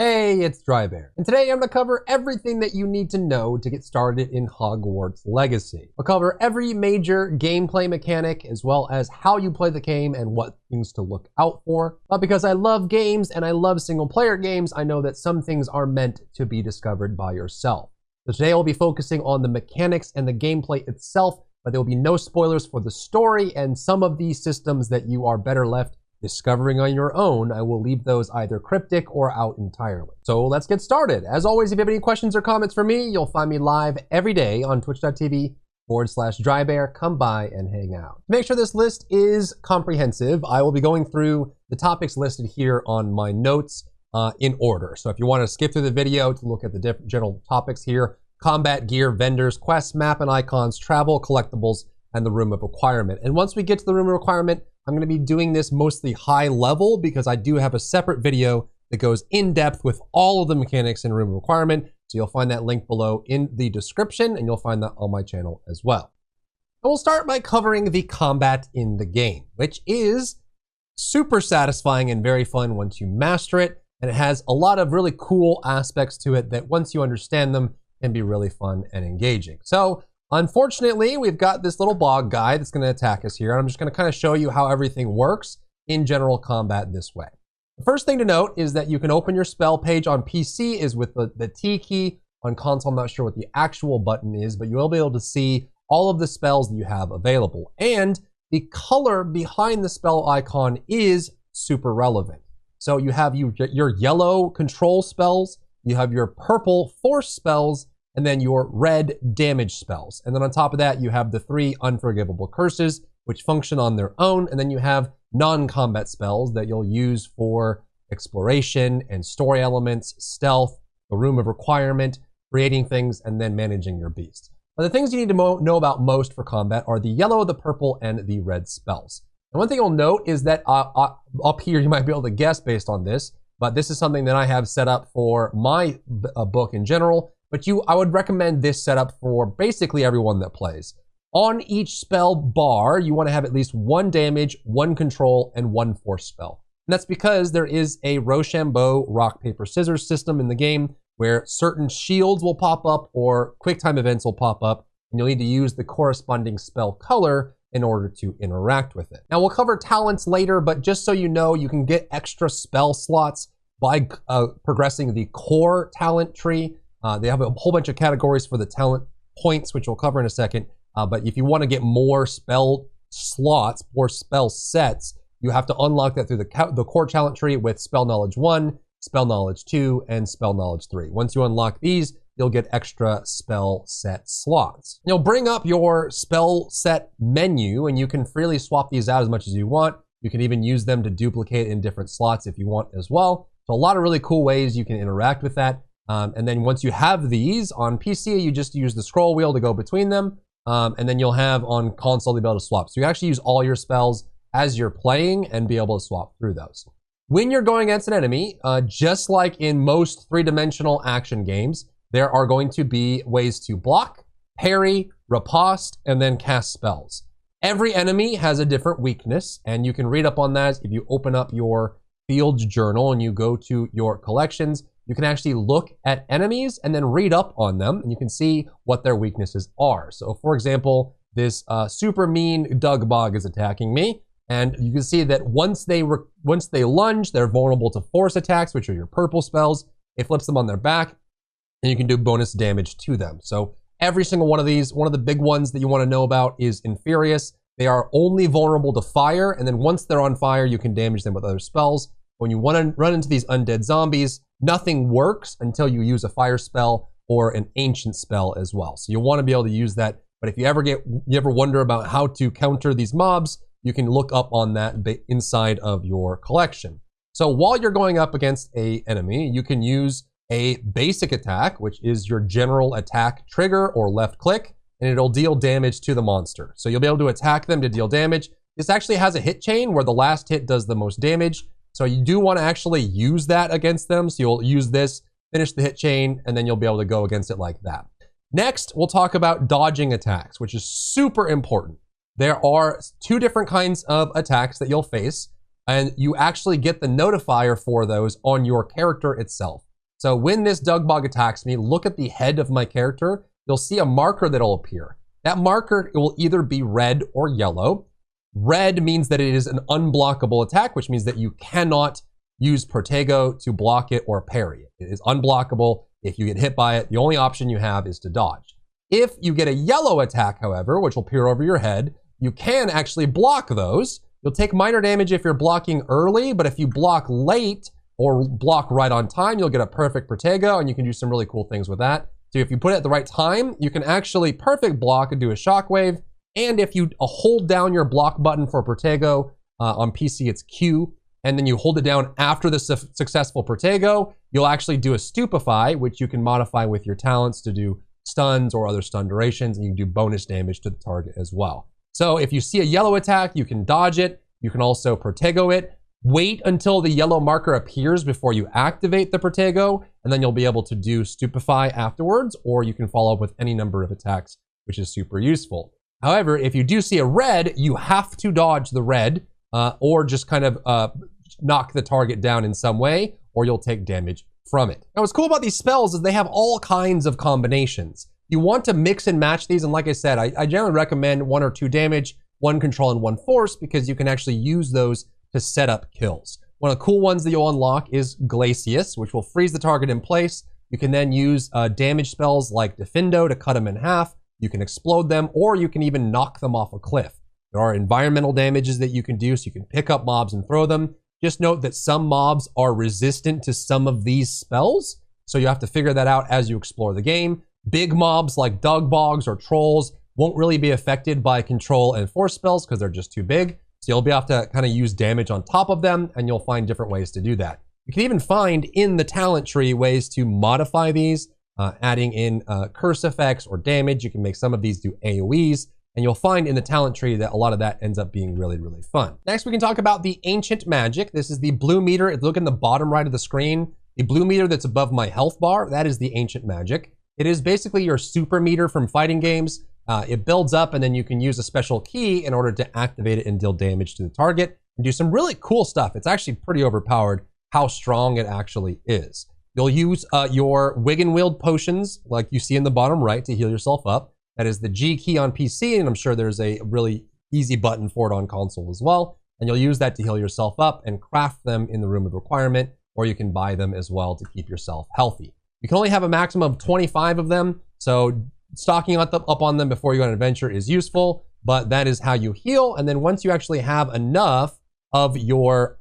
Hey, it's Drybear, and today I'm going to cover everything that you need to know to get started in Hogwarts Legacy. I'll cover every major gameplay mechanic, as well as how you play the game and what things to look out for. But because I love games and I love single-player games, I know that some things are meant to be discovered by yourself. So today I'll be focusing on the mechanics and the gameplay itself, but there will be no spoilers for the story and some of these systems that you are better left discovering on your own. I will leave those either cryptic or out entirely. So let's get started. As always, if you have any questions or comments for me, you'll find me live every day on twitch.tv/Drybear. Come by and hang out. To make sure this list is comprehensive, I will be going through the topics listed here on my notes in order. So if you want to skip through the video to look at the different general topics here: combat, gear, vendors, quests, map and icons, travel, collectibles, and the room of requirement. And once we get to the room of requirement, I'm going to be doing this mostly high level because I do have a separate video that goes in depth with all of the mechanics in room of requirement. So you'll find that link below in the description, and you'll find that on my channel as well. And we'll start by covering the combat in the game, which is super satisfying and very fun once you master it. And it has a lot of really cool aspects to it that once you understand them can be really fun and engaging. So unfortunately, we've got this little bog guy that's going to attack us here. And I'm just going to kind of show you how everything works in general combat this way. The first thing to note is that you can open your spell page on PC is with the T key. On console, I'm not sure what the actual button is, but you will be able to see all of the spells that you have available. And the color behind the spell icon is super relevant. So you have your yellow control spells, you have your purple force spells, and then your red damage spells. And then on top of that, you have the 3 unforgivable curses, which function on their own. And then you have non-combat spells that you'll use for exploration and story elements, stealth, the room of requirement, creating things, and then managing your beasts. But the things you need to know about most for combat are the yellow, the purple, and the red spells. And one thing you'll note is that up here, you might be able to guess based on this, but this is something that I have set up for my book in general. But I would recommend this setup for basically everyone that plays. On each spell bar, you want to have at least 1 damage, 1 control, and 1 force spell. And that's because there is a Rochambeau rock, paper, scissors system in the game where certain shields will pop up or quick time events will pop up, and you'll need to use the corresponding spell color in order to interact with it. Now we'll cover talents later, but just so you know, you can get extra spell slots by progressing the core talent tree. They have a whole bunch of categories for the talent points, which we'll cover in a second. But if you want to get more spell slots or spell sets, you have to unlock that through the core talent tree with Spell Knowledge 1, Spell Knowledge 2, and Spell Knowledge 3. Once you unlock these, you'll get extra spell set slots. You'll bring up your spell set menu, and you can freely swap these out as much as you want. You can even use them to duplicate in different slots if you want as well. So a lot of really cool ways you can interact with that. And then once you have these on PC, you just use the scroll wheel to go between them. And then you'll have on console the ability to swap. So you actually use all your spells as you're playing and be able to swap through those. When you're going against an enemy, just like in most 3-dimensional action games, there are going to be ways to block, parry, riposte, and then cast spells. Every enemy has a different weakness, and you can read up on that if you open up your Fields Journal and you go to your collections. You can actually look at enemies and then read up on them, and you can see what their weaknesses are. So for example, this super mean Dugbog is attacking me, and you can see that once they lunge, they're vulnerable to force attacks, which are your purple spells. It flips them on their back, and you can do bonus damage to them. So every single one of these, one of the big ones that you want to know about is Infurious. They are only vulnerable to fire, and then once they're on fire, you can damage them with other spells. When you want to run into these undead zombies, nothing works until you use a fire spell or an ancient spell as well. So you'll want to be able to use that. But if you ever wonder about how to counter these mobs, you can look up on that inside of your collection. So while you're going up against an enemy, you can use a basic attack, which is your general attack trigger or left click, and it'll deal damage to the monster. So you'll be able to attack them to deal damage. This actually has a hit chain where the last hit does the most damage. So you do want to actually use that against them. So you'll use this, finish the hit chain, and then you'll be able to go against it like that. Next, we'll talk about dodging attacks, which is super important. There are 2 different kinds of attacks that you'll face, and you actually get the notifier for those on your character itself. So when this Dugbog attacks me, look at the head of my character. You'll see a marker that'll appear. That marker will either be red or yellow. Red means that it is an unblockable attack, which means that you cannot use Protego to block it or parry it. It is unblockable. If you get hit by it, the only option you have is to dodge. If you get a yellow attack, however, which will appear over your head, you can actually block those. You'll take minor damage if you're blocking early, but if you block late or block right on time, you'll get a perfect Protego, and you can do some really cool things with that. So if you put it at the right time, you can actually perfect block and do a shockwave. And if you hold down your block button for Protego, on PC it's Q, and then you hold it down after the successful Protego, you'll actually do a Stupefy, which you can modify with your talents to do stuns or other stun durations, and you can do bonus damage to the target as well. So if you see a yellow attack, you can dodge it. You can also Protego it. Wait until the yellow marker appears before you activate the Protego, and then you'll be able to do Stupefy afterwards, or you can follow up with any number of attacks, which is super useful. However, if you do see a red, you have to dodge the red, or just kind of knock the target down in some way, or you'll take damage from it. Now, what's cool about these spells is they have all kinds of combinations. You want to mix and match these, and like I said, I generally recommend 1 or 2 damage, 1 control, and 1 force, because you can actually use those to set up kills. One of the cool ones that you'll unlock is Glacius, which will freeze the target in place. You can then use damage spells like Defendo to cut them in half. You can explode them, or you can even knock them off a cliff. There are environmental damages that you can do, so you can pick up mobs and throw them. Just note that some mobs are resistant to some of these spells, so you have to figure that out as you explore the game. Big mobs like Dugbogs or Trolls won't really be affected by control and force spells because they're just too big. So you'll be able to kind of use damage on top of them, and you'll find different ways to do that. You can even find in the talent tree ways to modify these, adding in curse effects or damage. You can make some of these do AoEs, and you'll find in the talent tree that a lot of that ends up being really, really fun. Next, we can talk about the Ancient Magic. This is the blue meter. If you look in the bottom right of the screen, the blue meter that's above my health bar, that is the Ancient Magic. It is basically your super meter from fighting games. It builds up, and then you can use a special key in order to activate it and deal damage to the target and do some really cool stuff. It's actually pretty overpowered how strong it actually is. You'll use your Wig and Wield potions like you see in the bottom right to heal yourself up. That is the G key on PC, and I'm sure there's a really easy button for it on console as well. And you'll use that to heal yourself up and craft them in the room of requirement, or you can buy them as well to keep yourself healthy. You can only have a maximum of 25 of them, so stocking up on them before you go on an adventure is useful, but that is how you heal. And then once you actually have enough of your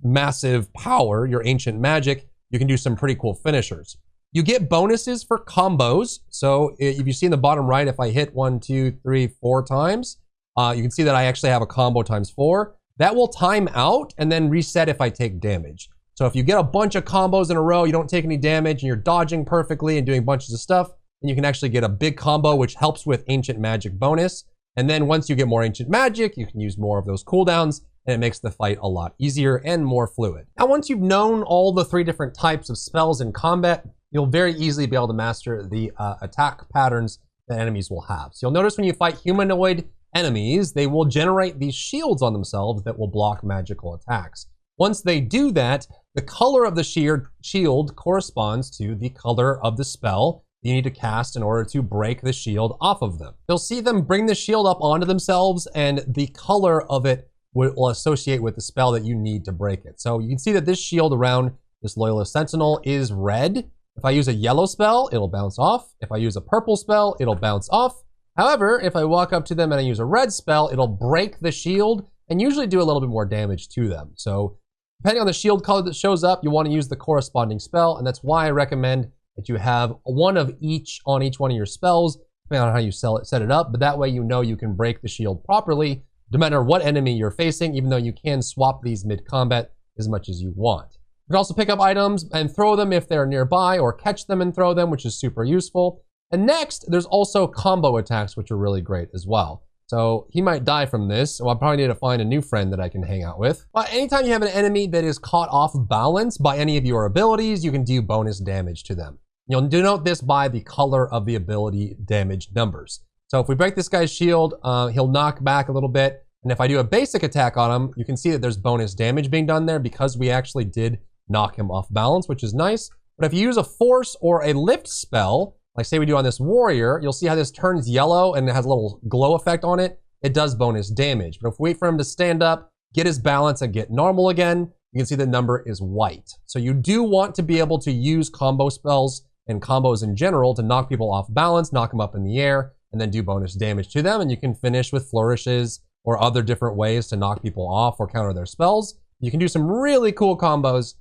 massive power, your ancient magic, you can do some pretty cool finishers. You get bonuses for combos. So if you see in the bottom right, if I hit 1, 2, 3, 4 times, you can see that I actually have a combo times 4. That will time out and then reset if I take damage. So if you get a bunch of combos in a row, you don't take any damage, and you're dodging perfectly and doing bunches of stuff, and you can actually get a big combo, which helps with Ancient Magic bonus. And then once you get more Ancient Magic, you can use more of those cooldowns, and it makes the fight a lot easier and more fluid. Now, once you've known all the 3 different types of spells in combat, you'll very easily be able to master the attack patterns that enemies will have. So you'll notice when you fight humanoid enemies, they will generate these shields on themselves that will block magical attacks. Once they do that, the color of the shield corresponds to the color of the spell you need to cast in order to break the shield off of them. You'll see them bring the shield up onto themselves, and the color of it will associate with the spell that you need to break it. So you can see that this shield around this Loyalist Sentinel is red. If I use a yellow spell, it'll bounce off. If I use a purple spell, it'll bounce off. However, if I walk up to them and I use a red spell, it'll break the shield and usually do a little bit more damage to them. So depending on the shield color that shows up, you want to use the corresponding spell, and that's why I recommend that you have one of each on each one of your spells, depending on how you set it up, but that way you know you can break the shield properly, no matter what enemy you're facing, even though you can swap these mid-combat as much as you want. You can also pick up items and throw them if they're nearby, or catch them and throw them, which is super useful. And next, there's also combo attacks, which are really great as well. So he might die from this, so I'll probably need to find a new friend that I can hang out with. But anytime you have an enemy that is caught off balance by any of your abilities, you can do bonus damage to them. You'll denote this by the color of the ability damage numbers. So if we break this guy's shield, he'll knock back a little bit. And if I do a basic attack on him, you can see that there's bonus damage being done there because we actually did knock him off balance, which is nice. But if you use a force or a lift spell, like say we do on this warrior, you'll see how this turns yellow and it has a little glow effect on it. It does bonus damage. But if we wait for him to stand up, get his balance and get normal again, you can see the number is white. So you do want to be able to use combo spells and combos in general to knock people off balance, knock them up in the air, and then do bonus damage to them. And you can finish with flourishes or other different ways to knock people off or counter their spells. You can do some really cool combos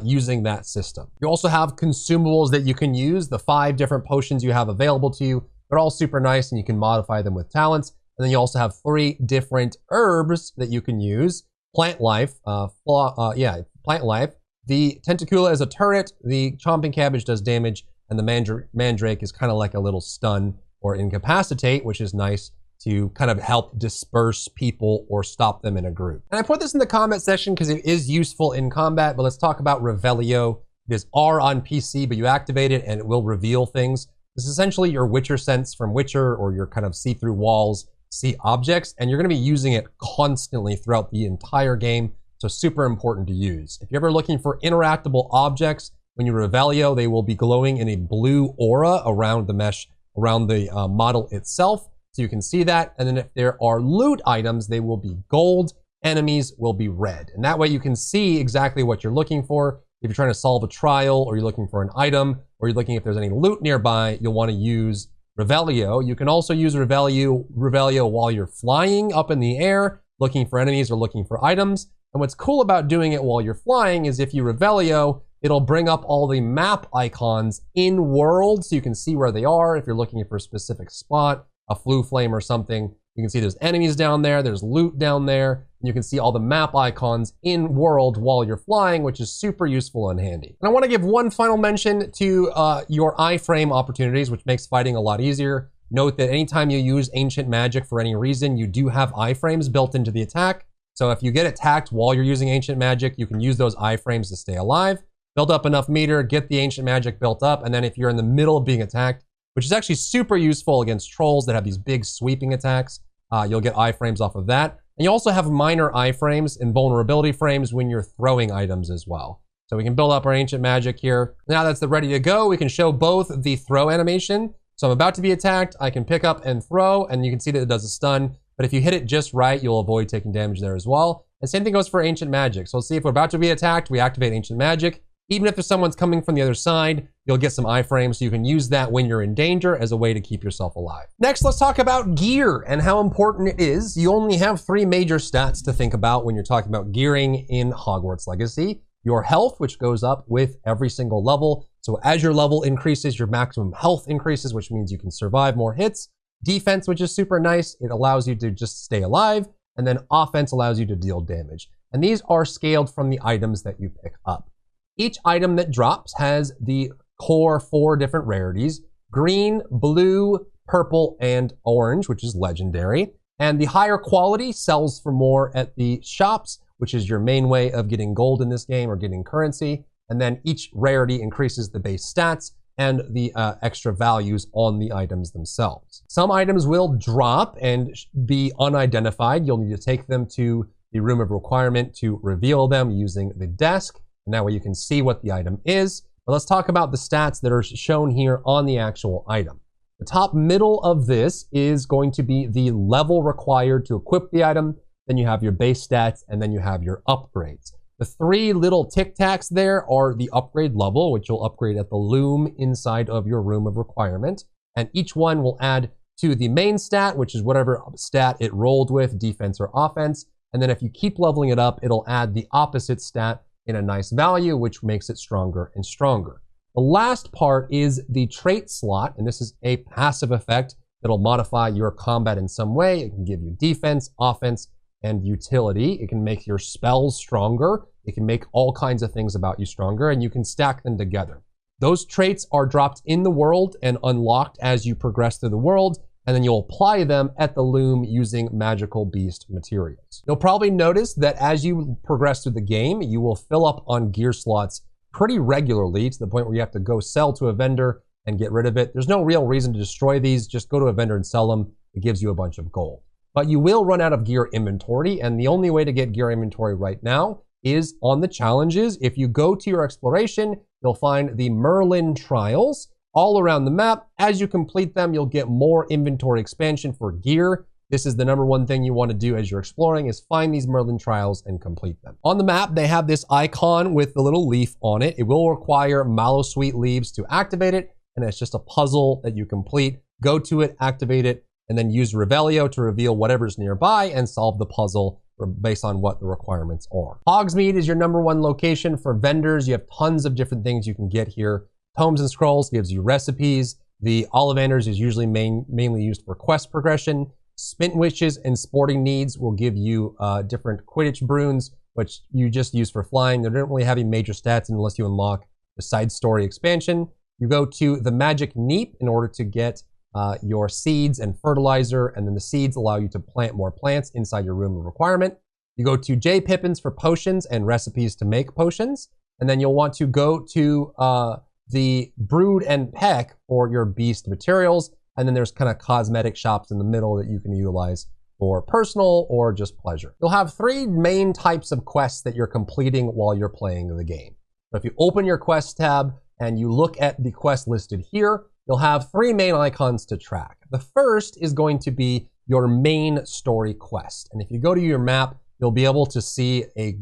using that system. You also have consumables that you can use. The 5 different potions you have available to you, they're all super nice and you can modify them with talents. And then you also have 3 different herbs that you can use. Plant life, plant life. The Tentacula is a turret, the Chomping Cabbage does damage, and the Mandrake is kind of like a little stun or incapacitate, which is nice to kind of help disperse people or stop them in a group. And I put this in the comment section because it is useful in combat, but let's talk about Revelio. It is R on PC, but you activate it and it will reveal things. This is essentially your Witcher sense from Witcher, or your kind of see-through walls, see objects, and you're gonna be using it constantly throughout the entire game, so super important to use. If you're ever looking for interactable objects, when you Revelio, they will be glowing in a blue aura around the mesh, around the model itself, so you can see that. And then if there are loot items, they will be gold, enemies will be red. And that way you can see exactly what you're looking for. If you're trying to solve a trial, or you're looking for an item, or you're looking if there's any loot nearby, you'll wanna use Revelio. You can also use Revelio while you're flying up in the air, looking for enemies or looking for items. And what's cool about doing it while you're flying is if you Revelio, it'll bring up all the map icons in world so you can see where they are. If you're looking for a specific spot, a flue flame or something, you can see there's enemies down there, there's loot down there, and you can see all the map icons in world while you're flying, which is super useful and handy. And I want to give one final mention to your iframe opportunities, which makes fighting a lot easier. Note that anytime you use ancient magic for any reason, you do have iframes built into the attack. So if you get attacked while you're using ancient magic, you can use those iframes to stay alive. Build up enough meter, get the ancient magic built up, and then if you're in the middle of being attacked, which is actually super useful against trolls that have these big sweeping attacks, you'll get iframes off of that. And you also have minor iframes and vulnerability frames when you're throwing items as well. So we can build up our ancient magic here. Now that's ready to go, we can show both the throw animation. So I'm about to be attacked, I can pick up and throw, and you can see that it does a stun. But if you hit it just right, you'll avoid taking damage there as well. And same thing goes for ancient magic. So let's see if we're about to be attacked, we activate ancient magic. Even if there's someone's coming from the other side, you'll get some iframes, so you can use that when you're in danger as a way to keep yourself alive. Next, let's talk about gear and how important it is. You only have 3 major stats to think about when you're talking about gearing in Hogwarts Legacy. Your health, which goes up with every single level. So as your level increases, your maximum health increases, which means you can survive more hits. Defense, which is super nice. It allows you to just stay alive. And then offense allows you to deal damage. And these are scaled from the items that you pick up. Each item that drops has the core 4 different rarities: green, blue, purple, and orange, which is legendary. And the higher quality sells for more at the shops, which is your main way of getting gold in this game or getting currency. And then each rarity increases the base stats and the extra values on the items themselves. Some items will drop and be unidentified. You'll need to take them to the room of requirement to reveal them using the desk. And that way you can see what the item is. But let's talk about the stats that are shown here on the actual item. The top middle of this is going to be the level required to equip the item. Then you have your base stats, and then you have your upgrades. The 3 little tic tacs there are the upgrade level, which you'll upgrade at the loom inside of your room of requirement. And each one will add to the main stat, which is whatever stat it rolled with, defense or offense. And then if you keep leveling it up, it'll add the opposite stat in a nice value, which makes it stronger and stronger. The last part is the trait slot, and this is a passive effect that'll modify your combat in some way. It can give you defense, offense, and utility. It can make your spells stronger. It can make all kinds of things about you stronger, and you can stack them together. Those traits are dropped in the world and unlocked as you progress through the world, and then you'll apply them at the loom using magical beast materials. You'll probably notice that as you progress through the game, you will fill up on gear slots pretty regularly to the point where you have to go sell to a vendor and get rid of it. There's no real reason to destroy these. Just go to a vendor and sell them. It gives you a bunch of gold. But you will run out of gear inventory, and the only way to get gear inventory right now is on the challenges. If you go to your exploration you'll find the Merlin Trials all around the map. As you complete them, you'll get more inventory expansion for gear. This is the #1 thing you want to do as you're exploring, is find these Merlin Trials and complete them. On the map, they have this icon with the little leaf on it. It will require Mallowsweet leaves to activate it, and it's just a puzzle that you complete. Go to it, activate it, and then use Revelio to reveal whatever's nearby and solve the puzzle based on what the requirements are. Hogsmeade is your #1 location for vendors. You have tons of different things you can get here. Tomes and Scrolls gives you recipes. The Ollivanders is usually mainly used for quest progression. Spintwishes and Sporting Needs will give you different Quidditch Bruins, which you just use for flying. They don't really have any major stats unless you unlock the side story expansion. You go to the Magic Neep in order to get your seeds and fertilizer, and then the seeds allow you to plant more plants inside your room of requirement. You go to J. Pippin's for potions and recipes to make potions, and then you'll want to go to the Brood and Peck for your beast materials, and then there's kind of cosmetic shops in the middle that you can utilize for personal or just pleasure. You'll have 3 main types of quests that you're completing while you're playing the game. So if you open your quest tab and you look at the quest listed here, you'll have 3 main icons to track. The first is going to be your main story quest. And if you go to your map, you'll be able to see a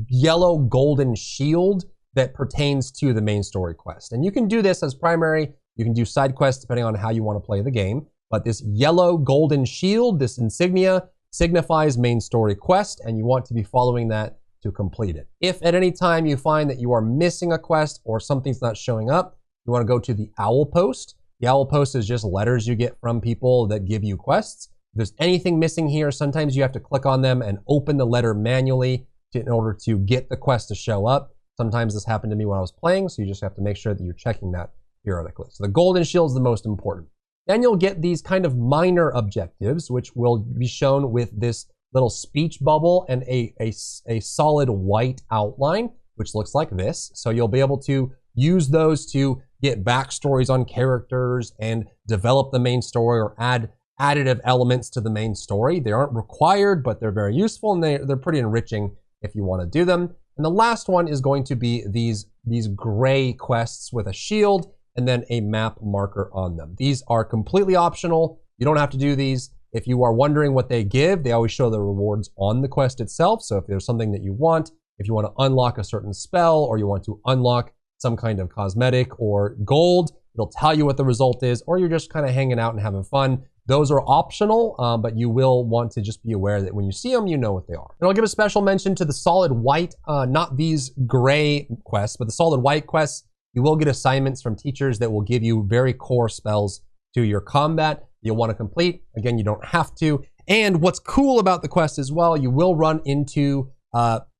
yellow golden shield that pertains to the main story quest. And you can do this as primary. You can do side quests depending on how you want to play the game. But this yellow golden shield, this insignia, signifies main story quest, and you want to be following that to complete it. If at any time you find that you are missing a quest or something's not showing up, you want to go to the Owl Post. The Owl Post is just letters you get from people that give you quests. If there's anything missing here, sometimes you have to click on them and open the letter manually in order to get the quest to show up. Sometimes this happened to me when I was playing, so you just have to make sure that you're checking that periodically. So the golden shield is the most important. Then you'll get these kind of minor objectives, which will be shown with this little speech bubble and a solid white outline, which looks like this. So you'll be able to use those to get backstories on characters and develop the main story or add additive elements to the main story. They aren't required, but they're very useful, and they're pretty enriching if you want to do them. And the last one is going to be these gray quests with a shield and then a map marker on them. These are completely optional. You don't have to do these. If you are wondering what they give, they always show the rewards on the quest itself. So if there's something that you want, if you want to unlock a certain spell or you want to unlock some kind of cosmetic or gold, it'll tell you what the result is, or you're just kind of hanging out and having fun. Those are optional, but you will want to just be aware that when you see them, you know what they are. And I'll give a special mention to the solid white, not these gray quests, but the solid white quests. You will get assignments from teachers that will give you very core spells to your combat you'll want to complete. Again, you don't have to. And what's cool about the quest as well, you will run into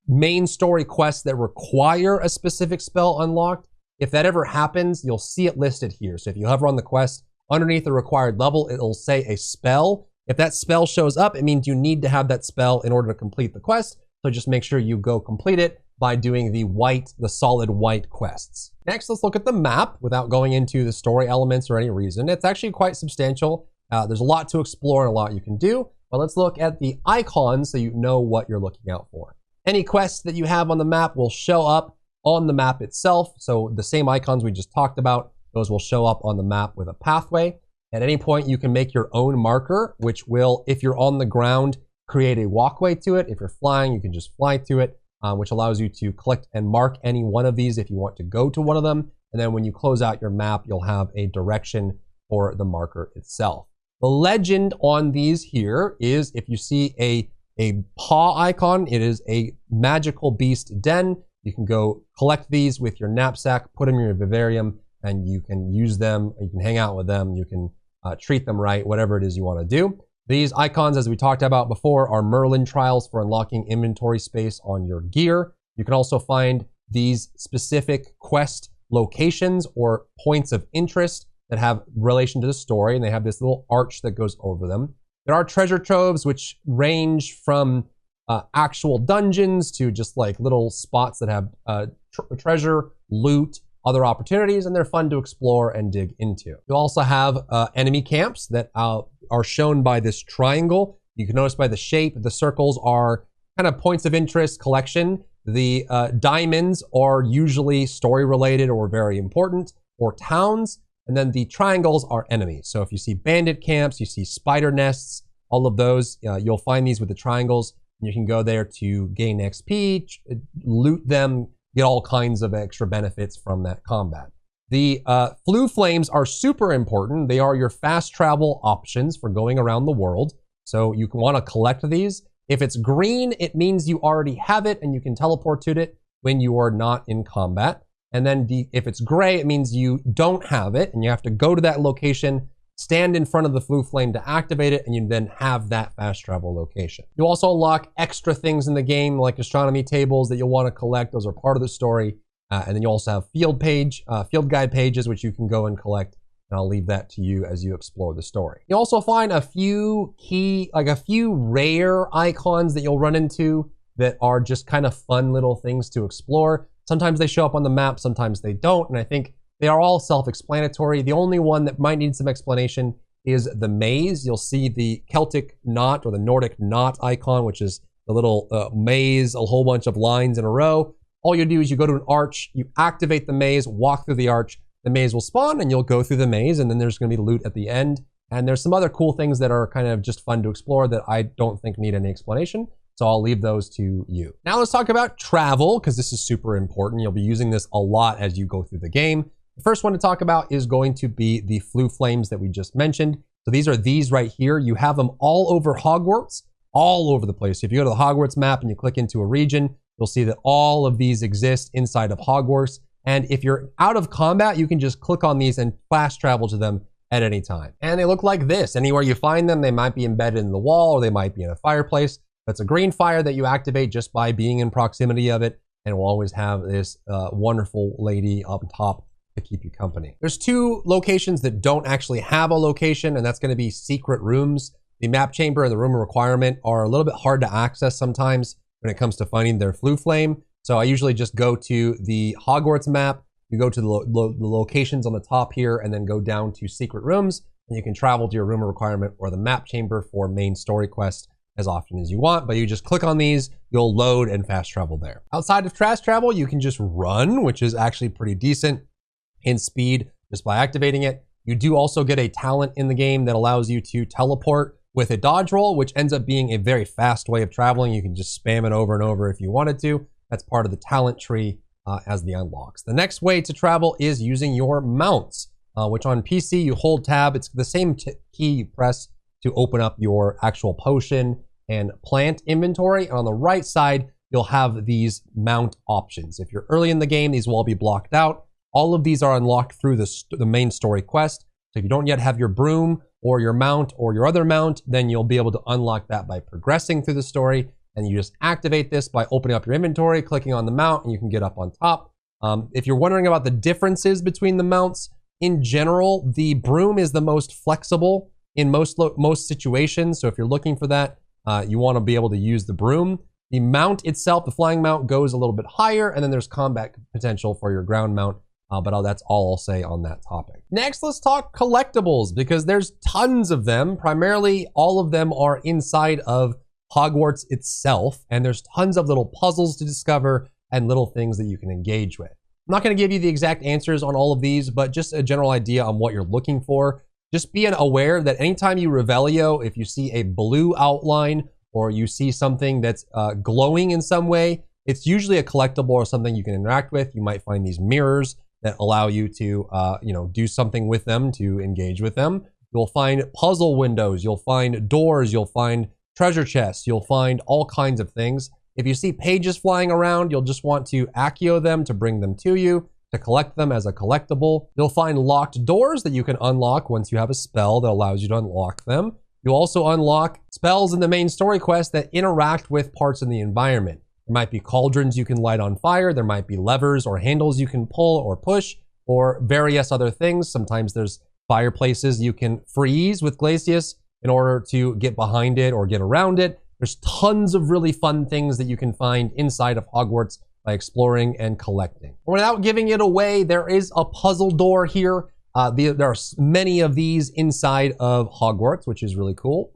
main story quests that require a specific spell unlocked. If that ever happens, you'll see it listed here. So if you hover on the quest, underneath the required level, it'll say a spell. If that spell shows up, it means you need to have that spell in order to complete the quest. So just make sure you go complete it by doing the solid white quests. Next, let's look at the map without going into the story elements or any reason. It's actually quite substantial. There's a lot to explore and a lot you can do, but let's look at the icons so you know what you're looking out for. Any quests that you have on the map will show up on the map itself. So the same icons we just talked about, those will show up on the map with a pathway. At any point, you can make your own marker, which will, if you're on the ground, create a walkway to it. If you're flying, you can just fly to it, which allows you to collect and mark any one of these if you want to go to one of them. And then when you close out your map, you'll have a direction for the marker itself. The legend on these here is if you see a paw icon, it is a magical beast den. You can go collect these with your knapsack, put them in your vivarium, and you can use them, you can hang out with them, you can treat them right, whatever it is you want to do. These icons, as we talked about before, are Merlin trials for unlocking inventory space on your gear. You can also find these specific quest locations or points of interest that have relation to the story, and they have this little arch that goes over them. There are treasure troves, which range from actual dungeons to just like little spots that have treasure, loot, other opportunities, and they're fun to explore and dig into. You also have enemy camps that are shown by this triangle. You can notice by the shape, the circles are kind of points of interest collection. The diamonds are usually story related or very important, or towns. And then the triangles are enemies. So if you see bandit camps, you see spider nests, all of those, you'll find these with the triangles. And you can go there to gain XP, loot them, get all kinds of extra benefits from that combat. The flue flames are super important. They are your fast travel options for going around the world. So you want to collect these. If it's green, it means you already have it and you can teleport to it when you are not in combat. And then if it's gray, it means you don't have it and you have to go to that location, stand in front of the flue flame to activate it, and you then have that fast travel location. You'll also unlock extra things in the game like astronomy tables that you'll want to collect. Those are part of the story. And then you also have field guide pages, which you can go and collect. And I'll leave that to you as you explore the story. You'll also find a few rare icons that you'll run into that are just kind of fun little things to explore. Sometimes they show up on the map, sometimes they don't. And I think they are all self-explanatory. The only one that might need some explanation is the maze. You'll see the Celtic knot or the Nordic knot icon, which is the little maze, a whole bunch of lines in a row. All you do is you go to an arch, you activate the maze, walk through the arch, the maze will spawn and you'll go through the maze, and then there's gonna be loot at the end. And there's some other cool things that are kind of just fun to explore that I don't think need any explanation. So I'll leave those to you. Now let's talk about travel, because this is super important. You'll be using this a lot as you go through the game. The first one to talk about is going to be the flue flames that we just mentioned. So these are these right here. You have them all over Hogwarts, all over the place. If you go to the Hogwarts map and you click into a region, you'll see that all of these exist inside of Hogwarts. And if you're out of combat, you can just click on these and fast travel to them at any time. And they look like this. Anywhere you find them, they might be embedded in the wall or they might be in a fireplace. That's a green fire that you activate just by being in proximity of it. And we'll always have this wonderful lady up top to keep you company. There's two locations that don't actually have a location, and that's going to be secret rooms. The map chamber and the room of requirement are a little bit hard to access sometimes when it comes to finding their flue flame. So I usually just go to the Hogwarts map, you go to the locations on the top here, and then go down to secret rooms, and you can travel to your room of requirement or the map chamber for main story quest as often as you want, but you just click on these, you'll load and fast travel there. Outside of fast travel, you can just run, which is actually pretty decent in speed just by activating it. You do also get a talent in the game that allows you to teleport with a dodge roll, which ends up being a very fast way of traveling. You can just spam it over and over if you wanted to. That's part of the talent tree as the unlocks. The next way to travel is using your mounts, which on PC you hold tab. It's the same key you press to open up your actual potion and plant inventory. And on the right side, you'll have these mount options. If you're early in the game, these will all be blocked out. All of these are unlocked through the main story quest. So if you don't yet have your broom or your mount or your other mount, then you'll be able to unlock that by progressing through the story. And you just activate this by opening up your inventory, clicking on the mount, and you can get up on top. If you're wondering about the differences between the mounts, in general, the broom is the most flexible in most situations. So if you're looking for that, you want to be able to use the broom. The mount itself, the flying mount, goes a little bit higher, and then there's combat potential for your ground mount. But that's all I'll say on that topic. Next, let's talk collectibles, because there's tons of them. Primarily, all of them are inside of Hogwarts itself, and there's tons of little puzzles to discover and little things that you can engage with. I'm not going to give you the exact answers on all of these, but just a general idea on what you're looking for. Just be aware that anytime you Revelio, if you see a blue outline or you see something that's glowing in some way, it's usually a collectible or something you can interact with. You might find these mirrors that allow you to do something with them, to engage with them. You'll find puzzle windows, you'll find doors, you'll find treasure chests, you'll find all kinds of things. If you see pages flying around, you'll just want to accio them to bring them to you, to collect them as a collectible. You'll find locked doors that you can unlock once you have a spell that allows you to unlock them. You'll also unlock spells in the main story quest that interact with parts in the environment. There might be cauldrons you can light on fire, there might be levers or handles you can pull or push, or various other things. Sometimes there's fireplaces you can freeze with Glacius in order to get behind it or get around it. There's tons of really fun things that you can find inside of Hogwarts by exploring and collecting. Without giving it away, there is a puzzle door here. There are many of these inside of Hogwarts, which is really cool.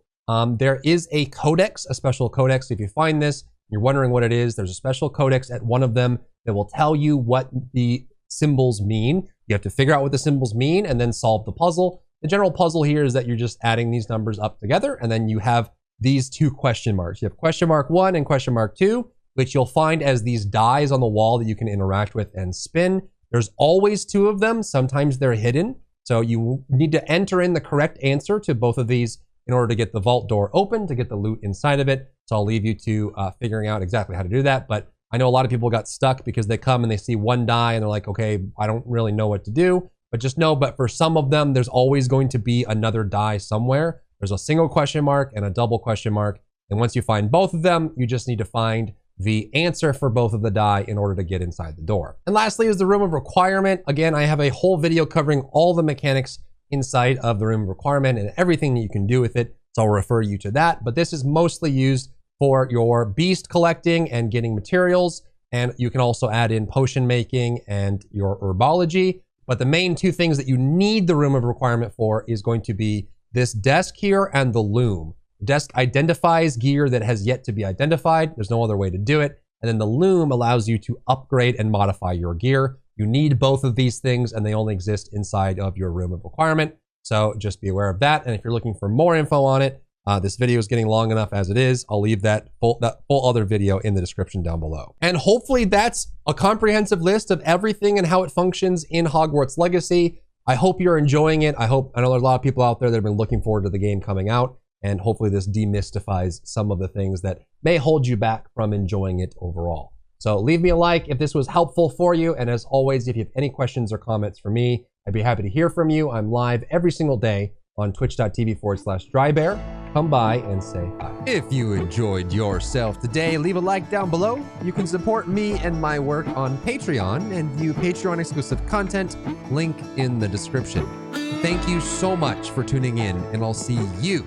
There is a codex, a special codex. If you find this, You're wondering what it is. There's a special codex at one of them that will tell you what the symbols mean. You have to figure out what the symbols mean and then solve the puzzle. The general puzzle here is that you're just adding these numbers up together, and then you have these two question marks. You have question mark 1 and question mark 2, which you'll find as these dies on the wall that you can interact with and spin. There's always 2 of them. Sometimes they're hidden. So you need to enter in the correct answer to both of these in order to get the vault door open, to get the loot inside of it. So I'll leave you to figuring out exactly how to do that. But I know a lot of people got stuck because they come and they see 1 die and they're like, okay, I don't really know what to do. But just know, but for some of them, there's always going to be another die somewhere. There's a single question mark and a double question mark. And once you find both of them, you just need to find the answer for both of the die in order to get inside the door. And lastly is the room of requirement. Again, I have a whole video covering all the mechanics inside of the room of requirement and everything that you can do with it. So I'll refer you to that. But this is mostly used for your beast collecting and getting materials. And you can also add in potion making and your herbology. But the main 2 things that you need the room of requirement for is going to be this desk here and the loom. The desk identifies gear that has yet to be identified. There's no other way to do it. And then the loom allows you to upgrade and modify your gear. You need both of these things, and they only exist inside of your room of requirement. So just be aware of that. And if you're looking for more info on it, this video is getting long enough as it is. I'll leave that full other video in the description down below. And hopefully that's a comprehensive list of everything and how it functions in Hogwarts Legacy. I hope you're enjoying it. I know there's a lot of people out there that have been looking forward to the game coming out, and hopefully this demystifies some of the things that may hold you back from enjoying it overall. So leave me a like if this was helpful for you. And as always, if you have any questions or comments for me, I'd be happy to hear from you. I'm live every single day on twitch.tv/Drybear. Come by and say hi. If you enjoyed yourself today, leave a like down below. You can support me and my work on Patreon and view Patreon exclusive content, link in the description. Thank you so much for tuning in, and I'll see you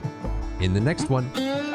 in the next one.